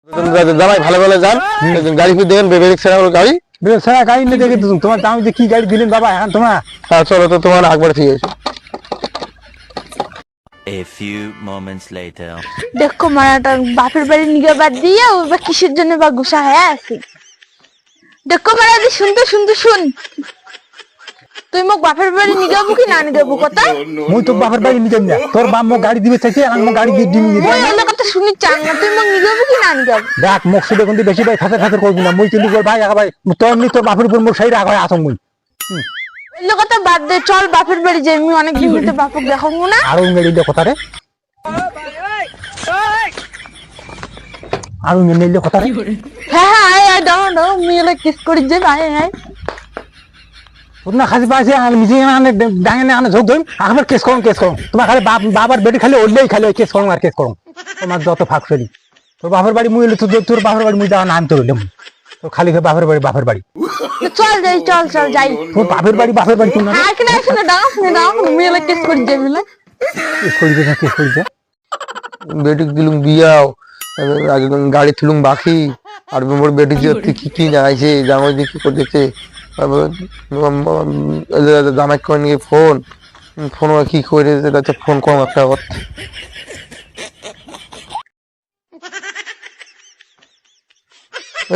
জামাই ভালো ভালো যান গাড়ি ফিরে দেখেন ব্রেক ছাড়া গাড়ি ব্রেক ছাড়া গাড়ি নিয়ে দেখে তোমার দাম যে কি গাড়ি দিলেন বাবা এখন তোমার হ্যাঁ চলো তো তোমার একবার ঠিক আছে। A few moments later. দেখো মারাটা বাপের বাড়ি নিয়ে বাদ দিয়ে ও বা কিসের জন্য বা গুসা হয়ে আছে। দেখো মারা দি শুনতে শুনতে শুন তুই মোক বাপের বাড়ি নিয়ে যাবো কি না নিয়ে যাবো কথা মুই তো বাপের বাড়ি নিয়ে না তোর বাপ মোক গাড়ি দিবে চাইছে আর মোক গাড়ি দিয়ে দিবি ওই অন্য কথা শুনি চান না তুই মোক নিয়ে যাবো কি না নিয়ে যাবো দেখ মোক সুদে কোন বেশি ভাই খাতে খাতে করবি না মুই কিন্তু বল ভাই ভাই তোর এমনি তোর বাপের উপর মোর সেই রাগ হয় আসং মুই অন্য কথা বাদ দে চল বাপের বাড়ি যাই আমি অনেক দিন হতে বাপক দেখাবো না আরো গাড়ি দিয়ে কথা রে আরো নিলে কথা রে হ্যাঁ হ্যাঁ আয় আয় দাও দাও মিলে কিস করি যে আয় আয় না খাসি পাশে নিজে ডাঙে না ঝোঁক ধরুন আমার কেস করুন তোমার খালি বাবার বেটি খালি ওরলেই খালি কেস করুন আর কেস করুন তোমার যত ফাঁক চলি তোর বাপের বাড়ি মুই তোর বাপের বাড়ি মুই যাওয়া নাম তোর তোর খালি বাপের বাড়ি চল যাই চল যাই তোর বাপের বাড়ি তুই না আর কি না শুনে দাও মিলে কিস করি যে মিলে কেস করি যা বেটি দিলুম বিয়াও গাড়ি থুলুম বাকি আর মোর বেটি যে কি কি জানাইছে জামাই দিয়ে কি করতেছে জামাই করে নিয়ে ফোন কি করে ফোন কম একটা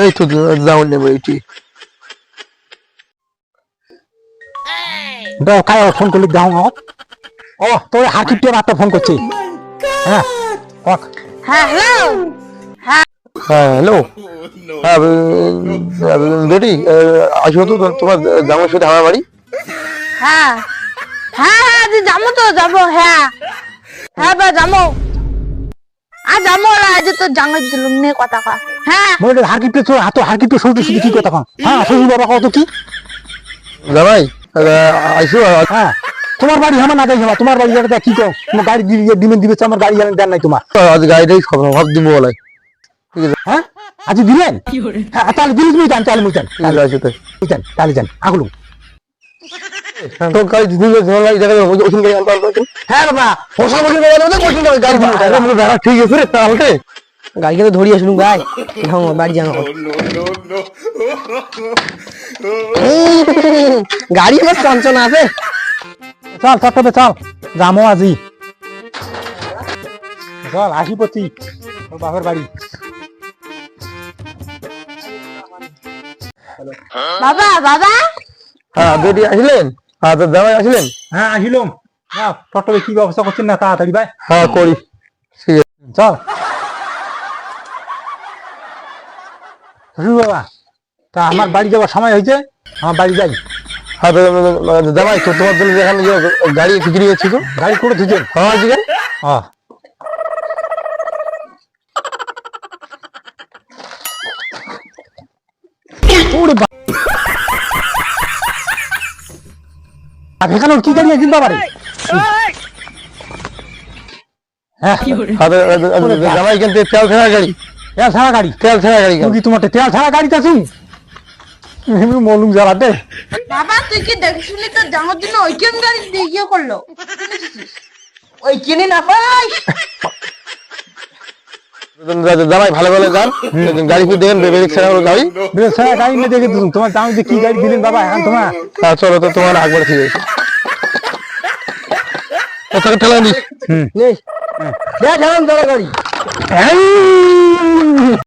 এই তো যাও নেবো এইটি দাও কায় ফোন করলি দাও ও তোর হাকিবকে মাত্র ফোন করছি হ্যাঁ কক হ্যাঁ হ্যালো হ্যাঁ হ্যালো হ্যাঁ বেটি আসো তো তোমার জামাই সাথে আমার বাড়ি হ্যাঁ হ্যাঁ হ্যাঁ যে যাবো হ্যাঁ হ্যাঁ বা যাবো আর যাবো না আজ তো জামাই দিলুম নে কথা কা হ্যাঁ বলে হাকিবকে তো হাকিবকে শ্বশুর কি কথা কন হ্যাঁ শ্বশুর বাবা কত কি জামাই আইসো হ্যাঁ তোমার বাড়ি আমার না যাই তোমার বাড়ি যাবে কি কো তোমার গাড়ি দিবেন দিবে আমার গাড়ি দেন নাই তোমার আজ গাড়িটাই সব দিব বলাই হ্যাঁ আজ দিলেন হ্যাঁ তাহলে দিলি তুমি যান তাহলে মুই যান ঠিক আছে তাই তাহলে যান আগুলুম তো গাড়ি দিলে ঝোলা এই জায়গায় ওষুধ গাড়ি আনতে আনতে হ্যাঁ বাবা ওষুধ বলি বলে না ওষুধ গাড়ি দিলে দাঁড়া ঠিক আছে রে তাহলে গাড়ি কিন্তু ধরিয়ে আসলুম গাই এখন বাড়ি যাবো গাড়ি বেশ চঞ্চনা আছে চল তবে চল যামো আজি চল আসি পড়ছি তোর বাপের বাড়ি বাবা হ্যাঁ বেটি আসলেন হ্যাঁ তো জামাই আসলেন হ্যাঁ আসিলাম না তবে কি ব্যবস্থা করছেন না তাড়াতাড়ি ভাই হ্যাঁ করি ঠিক আছে চল বাবা তা আমার বাড়ি যাওয়ার সময় হয়েছে আমার বাড়ি যাই হ্যাঁ জামাই তো তোমার জন্য যেখানে গাড়ি বিক্রি হচ্ছে তো গাড়ি করে ধুছেন হ্যাঁ আজকে এখানে কি গাড়ি আছে বাবারে হ্যাঁ জামাই কিন্তু তেল ছাড়া গাড়ি তেল ছাড়া গাড়ি তুই তোমার তেল ছাড়া গাড়িতে আছি মলুম জ্বালাতে বাবা তুই কি দেখি শুনি তো জামার জন্য ওই কেন গাড়ি দিয়ে করলো ওই কিনে না পাই জামাই ভালো ভালো যান গাড়ি ফিরে দেখেন ব্রেক ছাড়া গাড়ি ব্রেক ছাড়া গাড়ি নিয়ে দেখে তোমার দাম যে কি গাড়ি দিলেন বাবা এখন তোমার হ্যাঁ চলো তো তোমার একবার ঠিক আছে তোকে ঠেলা নিস নেই দেখ গাড়ি এই